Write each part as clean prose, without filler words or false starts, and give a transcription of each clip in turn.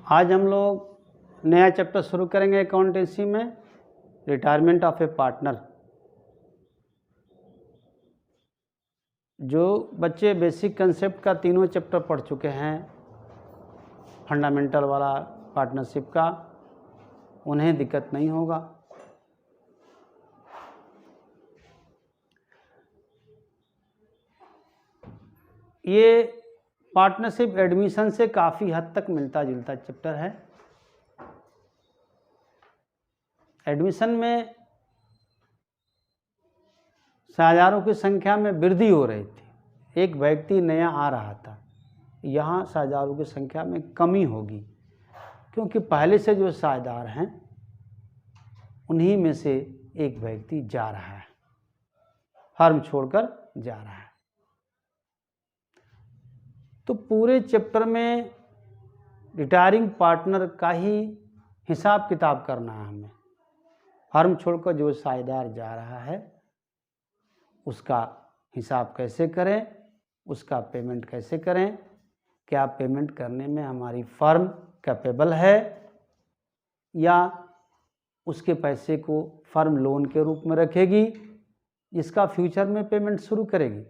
आज हम लोग नया चैप्टर शुरू करेंगे अकाउंटेंसी में, रिटायरमेंट ऑफ ए पार्टनर। जो बच्चे बेसिक कंसेप्ट का तीनों चैप्टर पढ़ चुके हैं, फंडामेंटल वाला पार्टनरशिप का, उन्हें दिक्कत नहीं होगा। ये पार्टनरशिप एडमिशन से काफ़ी हद तक मिलता जुलता चैप्टर है। एडमिशन में साझेदारों की संख्या में वृद्धि हो रही थी, एक व्यक्ति नया आ रहा था। यहाँ साझेदारों की संख्या में कमी होगी, क्योंकि पहले से जो साझेदार हैं उन्हीं में से एक व्यक्ति जा रहा है, फर्म छोड़कर जा रहा है। तो पूरे चैप्टर में रिटायरिंग पार्टनर का ही हिसाब किताब करना है हमें। फर्म छोड़कर जो साझेदार जा रहा है उसका हिसाब कैसे करें, उसका पेमेंट कैसे करें, क्या पेमेंट करने में हमारी फर्म कैपेबल है या उसके पैसे को फर्म लोन के रूप में रखेगी, जिसका फ्यूचर में पेमेंट शुरू करेगी,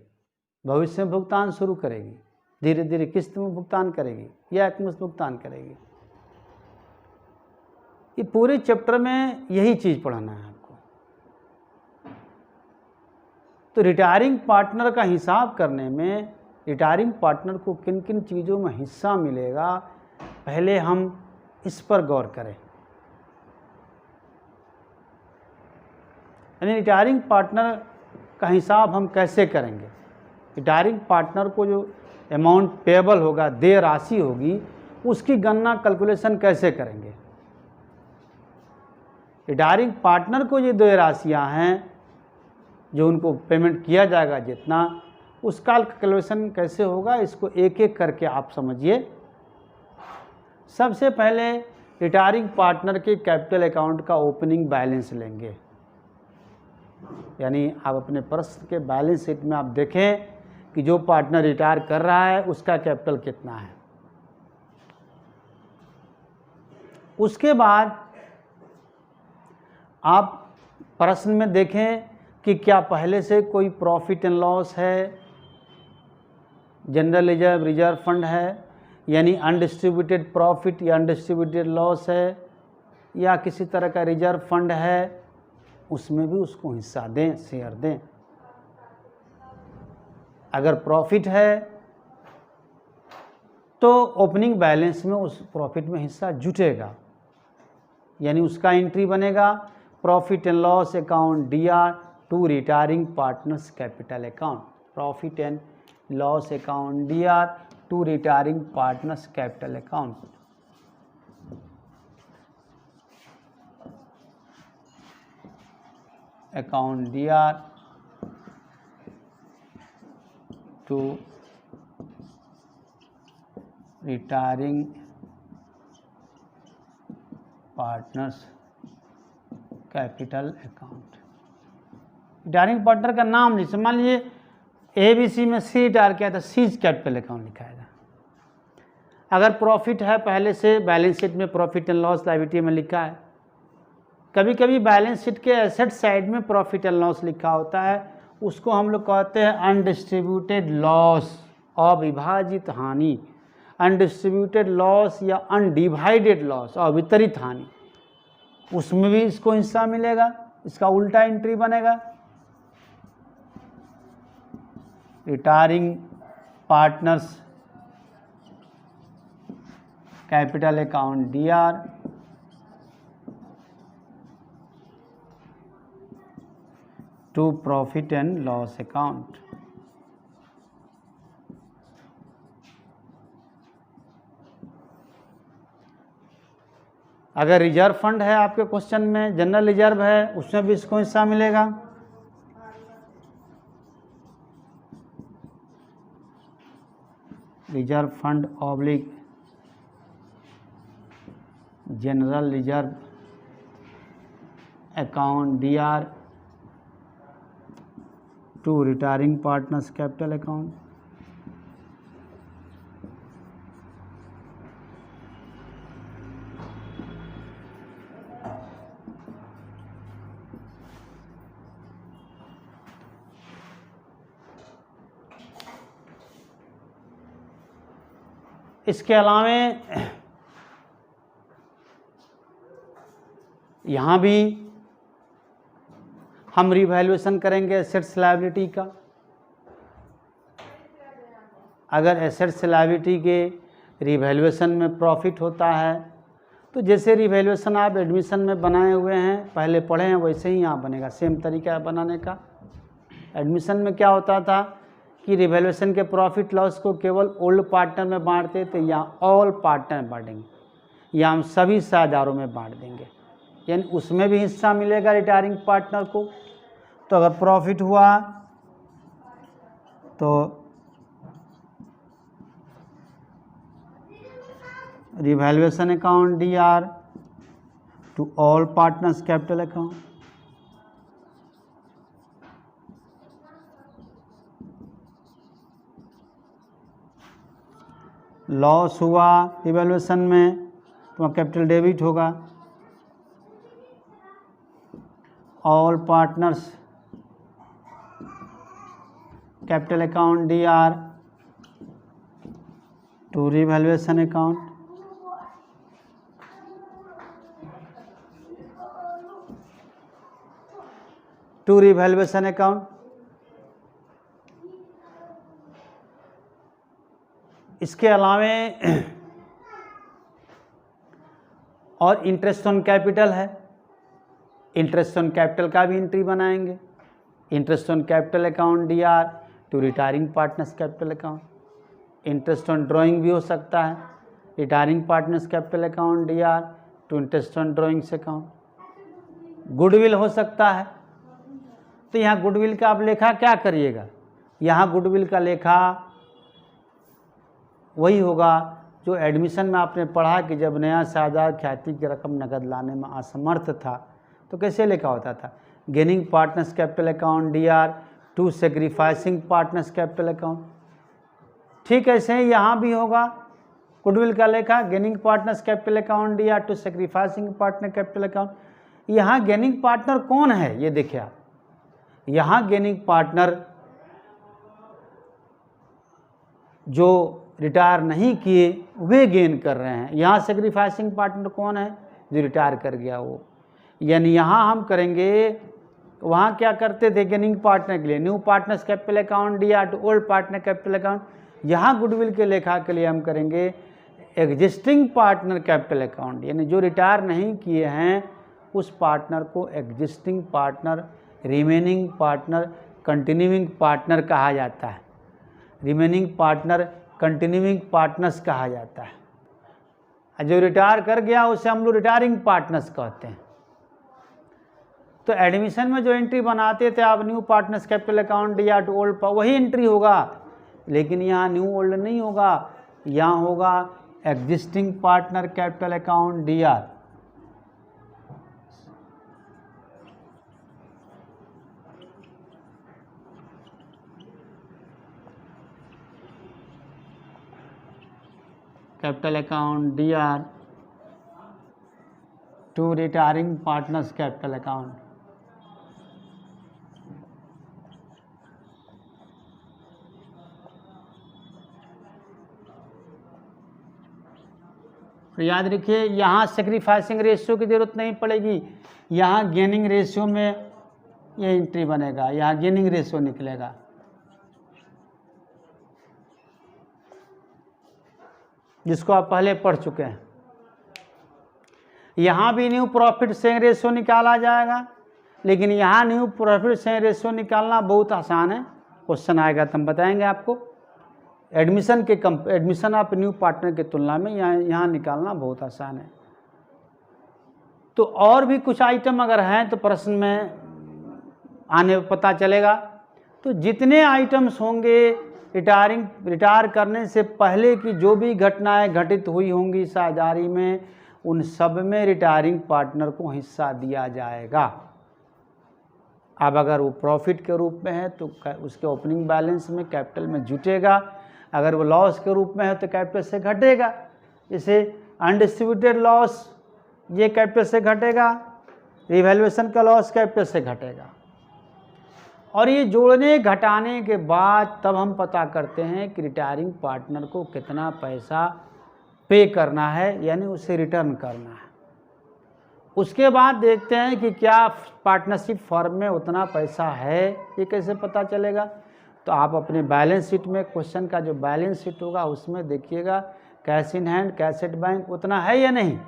भविष्य में भुगतान शुरू करेगी, धीरे धीरे किस्त में भुगतान करेगी या एकमुश्त भुगतान करेगी। ये पूरे चैप्टर में यही चीज़ पढ़ाना है आपको। तो रिटायरिंग पार्टनर का हिसाब करने में रिटायरिंग पार्टनर को किन किन चीज़ों में हिस्सा मिलेगा, पहले हम इस पर गौर करें। यानी रिटायरिंग पार्टनर का हिसाब हम कैसे करेंगे, रिटायरिंग पार्टनर को जो अमाउंट पेएबल होगा, देय राशि होगी, उसकी गणना कैलकुलेशन कैसे करेंगे। रिटायरिंग पार्टनर को ये देय राशियाँ हैं जो उनको पेमेंट किया जाएगा जितना, उसका कैलकुलेशन कैसे होगा, इसको एक एक करके आप समझिए। सबसे पहले रिटायरिंग पार्टनर के कैपिटल अकाउंट का ओपनिंग बैलेंस लेंगे। यानी आप अपने प्रश्न के बैलेंस शीट में आप देखें कि जो पार्टनर रिटायर कर रहा है उसका कैपिटल कितना है। उसके बाद आप प्रश्न में देखें कि क्या पहले से कोई प्रॉफिट एंड लॉस है, जनरल रिजर्व फंड है, यानी अनडिस्ट्रीब्यूटेड प्रॉफिट या अनडिस्ट्रीब्यूटेड लॉस है, या किसी तरह का रिजर्व फंड है, उसमें भी उसको हिस्सा दें, शेयर दें। अगर प्रॉफिट है तो ओपनिंग बैलेंस में उस प्रॉफिट में हिस्सा जुटेगा, यानी उसका एंट्री बनेगा profit and loss account DR to retiring partners capital account, profit and loss account DR to retiring partners capital account. Account DR to retiring partners capital account. Retiring partner का नाम, जैसे मान लीजिए ABC में C retire किया था, seize capital account लिखाएगा। अगर profit है पहले से बैलेंस शीट में प्रॉफिट एंड लॉस लायबिलिटी में लिखा है, कभी कभी बैलेंस शीट के एसेट साइड में प्रॉफिट एंड लॉस लिखा होता है, उसको हम लोग कहते हैं अनडिस्ट्रीब्यूटेड लॉस, अविभाजित हानि, अनडिस्ट्रीब्यूटेड लॉस या अनडिवाइडेड लॉस, अवितरित हानि, उसमें भी इसको हिस्सा मिलेगा, इसका उल्टा एंट्री बनेगा। Retiring partners capital account DR to profit and loss account. अगर रिजर्व फंड है आपके क्वेश्चन में, जनरल रिजर्व है, उसमें भी इसको हिस्सा मिलेगा। Reserve fund oblique general reserve account DR to retiring partners capital account. इसके अलावा यहाँ भी हम रिवैल्यूएशन करेंगे एसेट्स लायबिलिटी का। अगर एसेट्स लायबिलिटी के रिवैल्यूएशन में प्रॉफिट होता है तो जैसे रिवैल्यूएशन आप एडमिशन में बनाए हुए हैं, पहले पढ़े हैं, वैसे ही यहाँ बनेगा। सेम तरीका है बनाने का। एडमिशन में क्या होता था कि रिवैल्यूएशन के प्रॉफिट लॉस को केवल ओल्ड पार्टनर में बांटते थे, यहाँ ऑल पार्टनर में बांटेंगे, या हम सभी साझेदारों में बांट देंगे, यानी उसमें भी हिस्सा मिलेगा रिटायरिंग पार्टनर को। तो अगर प्रॉफिट हुआ तो revaluation account DR to all partners capital account. Loss हुआ रिवैल्यूएशन में तो कैपिटल डेबिट होगा, all partners capital account DR to revaluation account. To revaluation account. इसके अलावे और इंटरेस्ट ऑन कैपिटल है, इंटरेस्ट ऑन कैपिटल का भी एंट्री बनाएंगे। Interest on capital account DR to retiring partners capital account. Interest on drawing भी हो सकता है, retiring partners capital account DR to interest on drawings account. Goodwill हो सकता है, तो यहाँ गुडविल का आप लेखा क्या करिएगा, यहाँ गुडविल का लेखा वही होगा जो एडमिशन में आपने पढ़ा कि जब नया साझेदार ख्याति की रकम नकद लाने में असमर्थ था तो कैसे लेखा होता था। Gaining partners capital account DR to sacrificing partners capital account. ठीक ऐसे ही यहाँ भी होगा गुडविल का लेखा, gaining partners capital account DR to sacrificing partner capital account. यहाँ गेनिंग पार्टनर कौन है ये देखिए आप, यहाँ गेनिंग पार्टनर जो रिटायर नहीं किए वे गेन कर रहे हैं। यहाँ सेक्रीफाइसिंग पार्टनर कौन है, जो रिटायर कर गया वो। यानी यहाँ हम करेंगे, वहाँ क्या करते थे गेनिंग पार्टनर के लिए new partners capital account DR to old partner capital account. यहाँ गुडविल के लेखा के लिए हम करेंगे एग्जिस्टिंग पार्टनर कैपिटल अकाउंट, यानी जो रिटायर नहीं किए हैं उस पार्टनर को existing partner, remaining partner, continuing partner कहा जाता है। रिमेनिंग पार्टनर, कंटिन्यूइंग पार्टनर्स कहा जाता है। जो रिटायर कर गया उसे हम लोग रिटायरिंग पार्टनर्स कहते हैं। तो एडमिशन में जो एंट्री बनाते थे आप new partners capital account DR to old, वही एंट्री होगा, लेकिन यहाँ न्यू ओल्ड नहीं होगा, यहाँ होगा existing partner capital account DR। Capital account DR to retiring partners capital account. तो याद रखिए यहाँ सेक्रीफाइसिंग रेशियो की जरूरत नहीं पड़ेगी, यहाँ गेनिंग रेशियो में ये एंट्री बनेगा, यहाँ गेनिंग रेशियो निकलेगा। जिसको आप पहले पढ़ चुके हैं। यहाँ भी न्यू प्रॉफिट शेयरिंग रेशियो निकाला जाएगा, लेकिन यहाँ न्यू प्रॉफिट शेयरिंग रेशियो निकालना बहुत आसान है। क्वेश्चन आएगा तो हम बताएंगे आपको। एडमिशन ऑफ न्यू पार्टनर की तुलना में यहाँ निकालना बहुत आसान है। तो और भी कुछ आइटम अगर हैं तो प्रश्न में आने पता चलेगा। तो जितने आइटम्स होंगे रिटायर करने से पहले की जो भी घटनाएं घटित हुई होंगी साझेदारी में, उन सब में रिटायरिंग पार्टनर को हिस्सा दिया जाएगा। अब अगर वो प्रॉफिट के रूप में है तो उसके ओपनिंग बैलेंस में कैपिटल में जुटेगा, अगर वो लॉस के रूप में है तो कैपिटल से घटेगा। जैसे अनडिस्ट्रीब्यूटेड लॉस ये कैपिटल से घटेगा, रिवैल्यूएशन का लॉस कैपिटल से घटेगा। और ये जोड़ने घटाने के बाद तब हम पता करते हैं कि रिटायरिंग पार्टनर को कितना पैसा पे करना है, यानी उसे रिटर्न करना है। उसके बाद देखते हैं कि क्या पार्टनरशिप फर्म में उतना पैसा है, ये कैसे पता चलेगा। तो आप अपने बैलेंस शीट में, क्वेश्चन का जो बैलेंस शीट होगा उसमें देखिएगा cash in hand, cash at bank उतना है या नहीं।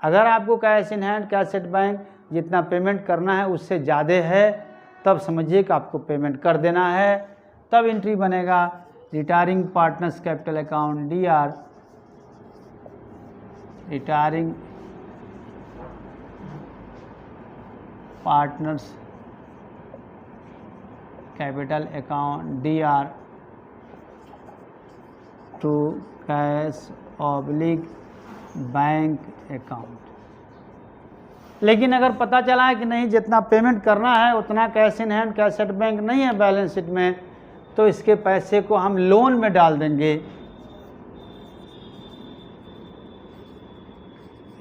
अगर आपको cash in hand, cash at bank जितना पेमेंट करना है उससे ज़्यादा है, तब समझिए कि आपको पेमेंट कर देना है। तब एंट्री बनेगा retiring partners capital account DR, retiring partners capital account DR to cash oblique bank account. लेकिन अगर पता चला है कि नहीं जितना पेमेंट करना है उतना cash in hand, cash at bank नहीं है बैलेंस शीट में, तो इसके पैसे को हम लोन में डाल देंगे।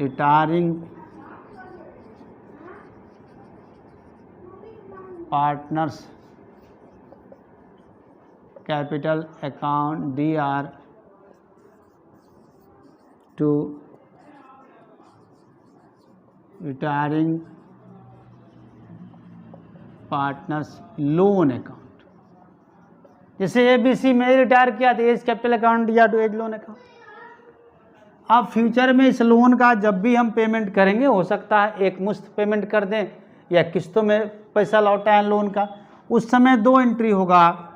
Retiring partners capital account DR to retiring partners loan account. जैसे ABC में रिटायर किया तो एज कैपिटल अकाउंट या टू एज लोन अकाउंट। अब फ्यूचर में इस लोन का जब भी हम पेमेंट करेंगे, हो सकता है एक मुश्त पेमेंट कर दें या किस्तों में पैसा लौटाएं लोन का, उस समय 2 एंट्री होगा।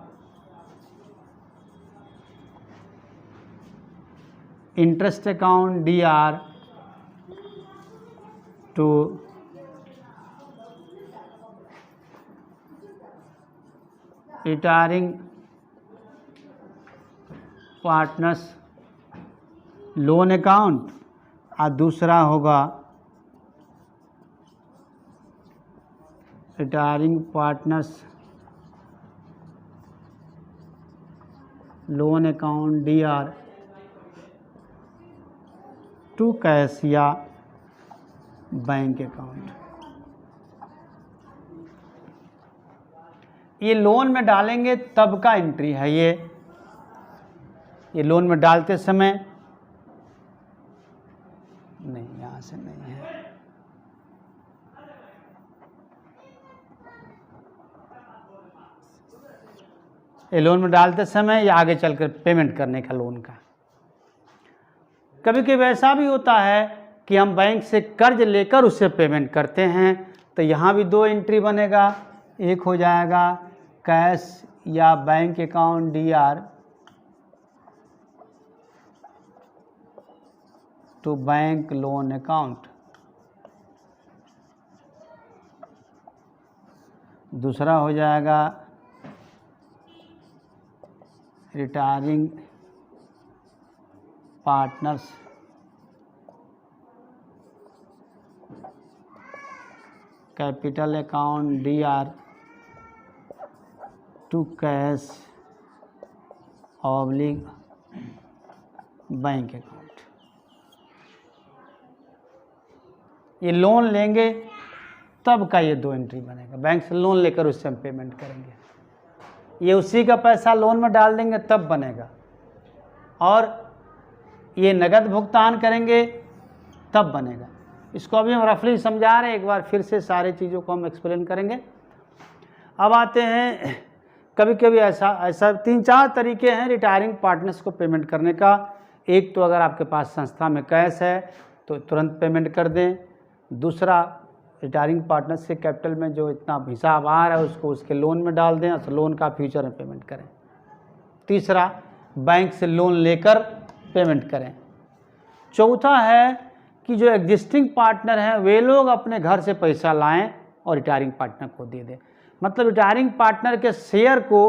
Interest account DR to retiring partners loan account, और दूसरा होगा retiring partners loan account DR to cash या बैंक अकाउंट। ये लोन में डालेंगे तब का एंट्री है। ये लोन में डालते समय नहीं, यहाँ से नहीं है। ये लोन में डालते समय या आगे चलकर पेमेंट करने का लोन का। कभी कभी ऐसा भी होता है कि हम बैंक से कर्ज लेकर उससे पेमेंट करते हैं, तो यहाँ भी 2 एंट्री बनेगा। एक हो जाएगा कैश या bank account DR to bank loan account, दूसरा हो जाएगा retiring partners capital account DR to cash oblique bank account. ये लोन लेंगे तब का ये 2 एंट्री बनेगा। बैंक से लोन लेकर उससे हम पेमेंट करेंगे, ये उसी का पैसा लोन में डाल देंगे तब बनेगा। और ये नगद भुगतान करेंगे तब बनेगा। इसको अभी हम रफली समझा रहे हैं, एक बार फिर से सारी चीज़ों को हम एक्सप्लेन करेंगे। अब आते हैं, कभी कभी ऐसा 3-4 तरीके हैं रिटायरिंग पार्टनर्स को पेमेंट करने का। एक तो अगर आपके पास संस्था में कैश है तो तुरंत पेमेंट कर दें। दूसरा, रिटायरिंग पार्टनर्स के कैपिटल में जो इतना हिसाब आ रहा है उसको उसके लोन में डाल दें और लोन का फ्यूचर में पेमेंट करें। तीसरा, बैंक से लोन लेकर पेमेंट करें। चौथा है कि जो एग्जिस्टिंग पार्टनर हैं वे लोग अपने घर से पैसा लाएं और रिटायरिंग पार्टनर को दे दें। मतलब रिटायरिंग पार्टनर के शेयर को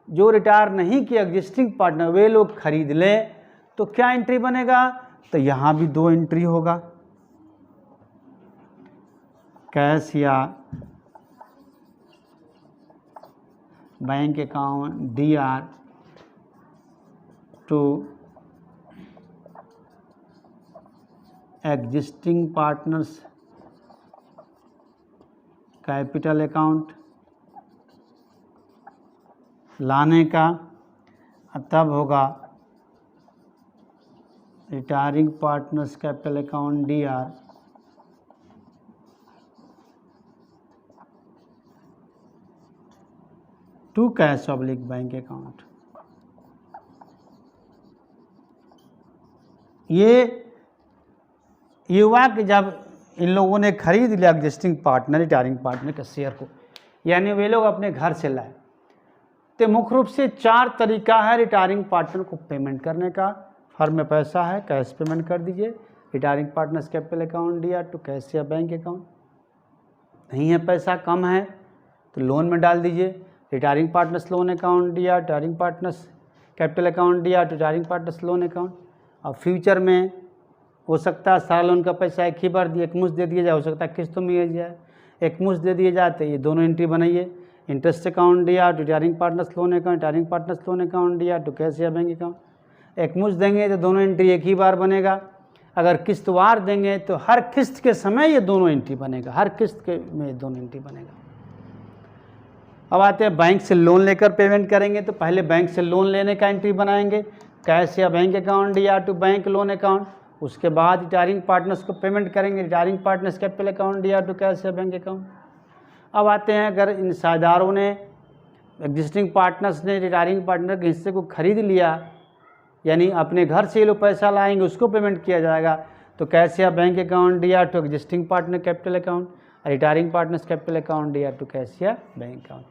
जो रिटायर नहीं किए एग्जिस्टिंग पार्टनर वे लोग खरीद लें, तो क्या एंट्री बनेगा। तो यहाँ भी 2 एंट्री होगा, कैश या bank account DR to existing partners capital account लाने का, तब होगा retiring partners capital account DR to cash oblique bank account. ये युवा के जब इन लोगों ने खरीद लिया एग्जिस्टिंग पार्टनर रिटायरिंग पार्टनर के शेयर को, यानी वे लोग अपने घर से लाए, तो मुख्य रूप से 4 तरीका है रिटायरिंग पार्टनर को पेमेंट करने का। फर्म में पैसा है, कैश पेमेंट कर दीजिए। Retiring partners capital account DR to cash या बैंक अकाउंट। नहीं है पैसा, कम है, तो लोन में डाल दीजिए। Retiring partners loan account DR retiring partners capital account DR to retiring partners loan account. और फ्यूचर में हो सकता है सारा लोन का पैसा एक ही बार दिए, एक मुश्त दे दिया जाए, हो सकता है किस्तों में दिया जाए, एक मुश्त दे दिए जाते। ये दोनों एंट्री बनाइए। Interest account DR to retiring partners loan account, retiring partners loan account DR to cash या बैंक अकाउंट। एक मुश्त देंगे तो दोनों एंट्री एक ही बार बनेगा। अगर किस्तवार देंगे तो हर किस्त के समय ये दोनों एंट्री बनेगा, हर किस्त के में दोनों एंट्री बनेगा। अब आते हैं बैंक से लोन लेकर पेमेंट करेंगे, तो पहले बैंक से लोन लेने का एंट्री बनाएंगे, कैश या bank account DR to bank loan account. उसके बाद रिटायरिंग पार्टनर्स को पेमेंट करेंगे, retiring partners capital account DR to cash या बैंक अकाउंट। अब आते हैं, अगर इन साझेदारों ने एग्जिस्टिंग पार्टनर्स ने रिटायरिंग पार्टनर के हिस्से को खरीद लिया, यानी अपने घर से ये लोग पैसा लाएंगे, उसको पेमेंट किया जाएगा, तो कैश या bank account DR to existing partner capital account, retiring partners capital account DR to cash या बैंक अकाउंट।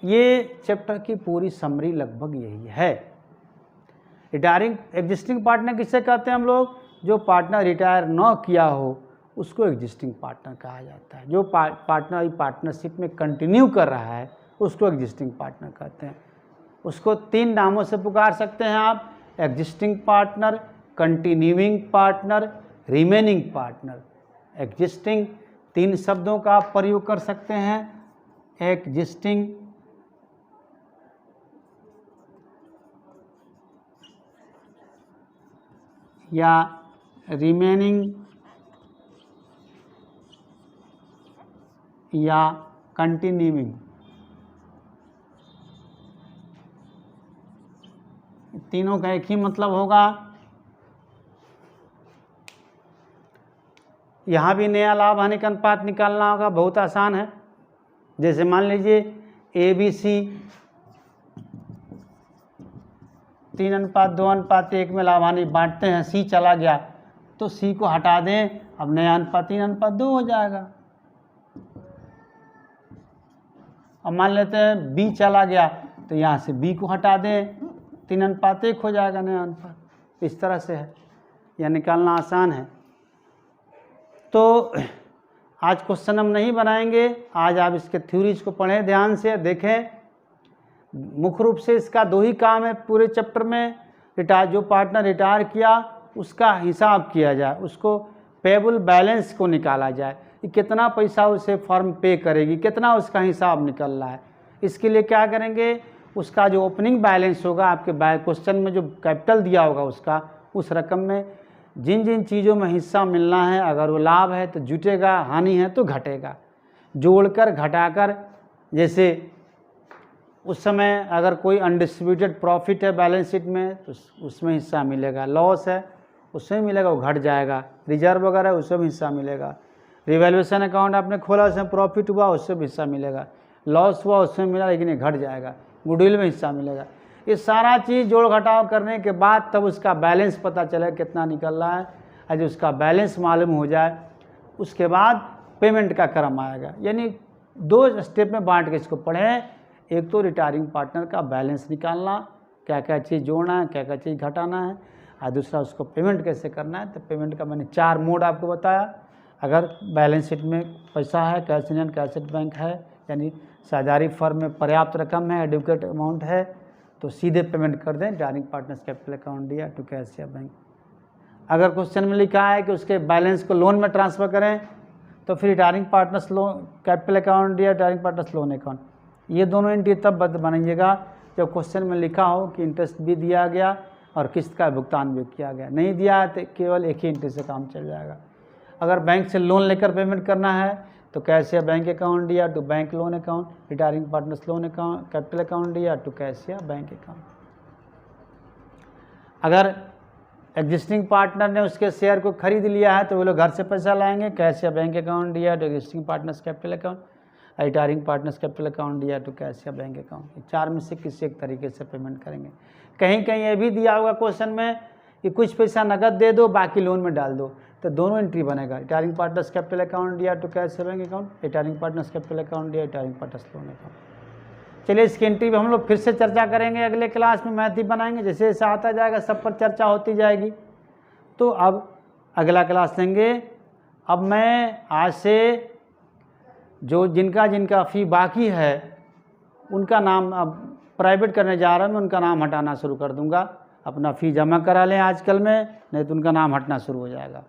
ये चैप्टर की पूरी समरी लगभग यही है। रिटायरिंग एग्जिस्टिंग पार्टनर किससे कहते हैं हम लोग? जो पार्टनर रिटायर न किया हो उसको एग्जिस्टिंग पार्टनर कहा जाता है। जो पार्टनर पार्टनरशिप में कंटिन्यू कर रहा है उसको एग्जिस्टिंग पार्टनर कहते हैं। उसको 3 नामों से पुकार सकते हैं आप, existing partner, continuing partner, remaining partner. Existing 3 शब्दों का आप प्रयोग कर सकते हैं, एग्जिस्टिंग, या रिमेनिंग, या कंटिन्यूइंग। तीनों का एक ही मतलब होगा। यहाँ भी नया लाभ हानि का अनुपात निकालना होगा, बहुत आसान है। जैसे मान लीजिए ABC 3:2:1 में लाभ हानि बांटते हैं, C चला गया तो C को हटा दें, अब नया अनुपात 3:2 हो जाएगा। अब मान लेते हैं B चला गया तो यहाँ से B को हटा दें, 3:1 हो जाएगा नया अनुपात। इस तरह से है, यह निकालना आसान है। तो आज क्वेश्चन हम नहीं बनाएंगे, आज आप इसके थ्योरीज को पढ़ें, ध्यान से देखें। मुख्य रूप से इसका 2 ही काम है पूरे चैप्टर में। जो पार्टनर रिटायर किया उसका हिसाब किया जाए, उसको पेबल बैलेंस को निकाला जाए कि कितना पैसा उसे फर्म पे करेगी, कितना उसका हिसाब निकल रहा है। इसके लिए क्या करेंगे, उसका जो ओपनिंग बैलेंस होगा, आपके क्वेश्चन में जो कैपिटल दिया होगा उसका, उस रकम में जिन जिन चीज़ों में हिस्सा मिलना है, अगर वो लाभ है तो जुटेगा, हानि है तो घटेगा, जोड़कर घटाकर। जैसे उस समय अगर कोई अनडिस्ट्रीब्यूटेड प्रॉफिट है बैलेंस शीट में तो उसमें हिस्सा मिलेगा, लॉस है उसमें मिलेगा, वो घट जाएगा, रिजर्व वगैरह उसमें भी हिस्सा मिलेगा, रिवैल्यूएशन अकाउंट आपने खोला उसमें प्रॉफिट हुआ उससे भी हिस्सा मिलेगा, लॉस हुआ उसमें मिला लेकिन ये घट जाएगा, गुडविल में हिस्सा मिलेगा। ये सारा चीज़ जोड़ घटाव करने के बाद तब उसका बैलेंस पता चले कितना निकल रहा है, और जो उसका बैलेंस मालूम हो जाए उसके बाद पेमेंट का क्रम आएगा। यानी 2 स्टेप में बांट के इसको पढ़ें। एक तो रिटायरिंग पार्टनर का बैलेंस निकालना, क्या क्या चीज़ जोड़ना है, क्या क्या चीज़ घटाना है, और दूसरा उसको पेमेंट कैसे करना है। तो पेमेंट का मैंने 4 मोड आपको बताया। अगर बैलेंस शीट में पैसा है, cash in hand, cash at bank है, यानी साझेदारी फर्म में पर्याप्त रकम है, एडुकेट अमाउंट है, तो सीधे पेमेंट कर दें retiring partners capital account DR to cash या बैंक। अगर क्वेश्चन में लिखा है कि उसके बैलेंस को लोन में ट्रांसफ़र करें तो फिर retiring partners loan capital account DR retiring partners loan account. ये दोनों एंट्री तब बनाइएगा जब क्वेश्चन में लिखा हो कि इंटरेस्ट भी दिया गया और किस्त का भुगतान भी किया गया। नहीं दिया है तो केवल एक ही एंट्री से काम चल जाएगा। अगर बैंक से लोन लेकर पेमेंट करना है तो कैश या bank account DR to bank loan account, retiring partners loan account capital account DR to cash या बैंक अकाउंट। अगर एग्जिस्टिंग पार्टनर ने उसके शेयर को खरीद लिया है तो वो लोग घर से पैसा लाएंगे, कैश या बैंक अकाउंट दिया तो existing partners capital account, retiring partners capital account दिया तो कैश या बैंक अकाउंट। 4 में से किसी एक तरीके से पेमेंट करेंगे। कहीं कहीं ये भी दिया होगा क्वेश्चन में कि कुछ पैसा नकद दे दो बाकी लोन में डाल दो, तो दोनों एंट्री बनेगा। रिटायरिंग पार्टनर्स कैपिटल अकाउंट दिया तो कैश या bank account, retiring partners capital account दिया रिटायरिंग पार्टनर्स लोन अकाउंट। चलिए इसकी एंट्री भी हम लोग फिर से चर्चा करेंगे अगले क्लास में, मैथ ही बनाएंगे, जैसे जैसे आता जाएगा सब पर चर्चा होती जाएगी। तो अब अगला क्लास लेंगे। अब मैं आज से जो जिनका फ़ी बाकी है उनका नाम अब प्राइवेट करने जा रहा हूँ, मैं उनका नाम हटाना शुरू कर दूंगा। अपना फ़ी जमा करा लें आजकल में, नहीं तो उनका नाम हटना शुरू हो जाएगा।